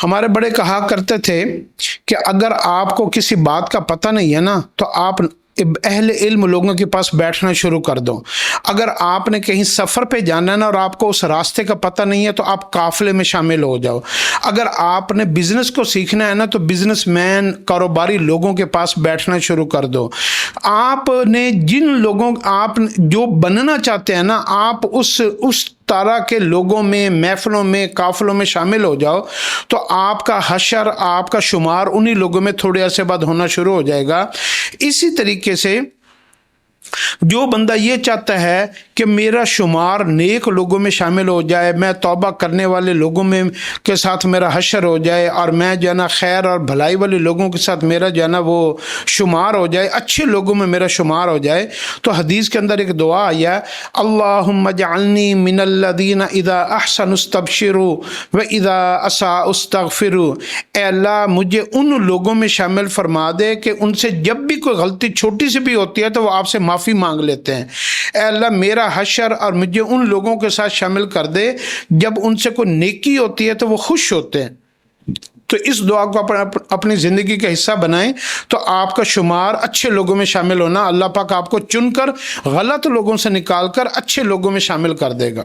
ہمارے بڑے کہا کرتے تھے کہ اگر آپ کو کسی بات کا پتہ نہیں ہے نا تو آپ اہل علم لوگوں کے پاس بیٹھنا شروع کر دو۔ اگر آپ نے کہیں سفر پہ جانا ہے نا اور آپ کو اس راستے کا پتہ نہیں ہے تو آپ قافلے میں شامل ہو جاؤ۔ اگر آپ نے بزنس کو سیکھنا ہے نا تو بزنس مین کاروباری لوگوں کے پاس بیٹھنا شروع کر دو۔ آپ نے جن لوگوں آپ جو بننا چاہتے ہیں نا آپ اس طرح کے لوگوں میں، محفلوں میں، قافلوں میں شامل ہو جاؤ تو آپ کا حشر، آپ کا شمار انہی لوگوں میں تھوڑے عرصے بعد ہونا شروع ہو جائے گا۔ اسی طریقے سے جو بندہ یہ چاہتا ہے کہ میرا شمار نیک لوگوں میں شامل ہو جائے، میں توبہ کرنے والے لوگوں میں کے ساتھ میرا حشر ہو جائے، اور میں جو ہے نا خیر اور بھلائی والے لوگوں کے ساتھ میرا جو ہے نا وہ شمار ہو جائے، اچھے لوگوں میں میرا شمار ہو جائے، تو حدیث کے اندر ایک دعا آیا، اللہم اجعلنی من الذین اذا احسنوا استبشروا واذا اساءوا استغفروا۔ اے اللہ مجھے ان لوگوں میں شامل فرما دے کہ ان سے جب بھی کوئی غلطی چھوٹی سی بھی ہوتی ہے تو وہ آپ سے معافی مانگ لیتے ہیں۔ اے اللہ میرا حشر اور مجھے ان لوگوں کے ساتھ شامل کر دے جب ان سے کوئی نیکی ہوتی ہے تو وہ خوش ہوتے ہیں۔ تو اس دعا کو اپنی زندگی کا حصہ بنائیں تو آپ کا شمار اچھے لوگوں میں شامل ہونا، اللہ پاک آپ کو چن کر غلط لوگوں سے نکال کر اچھے لوگوں میں شامل کر دے گا۔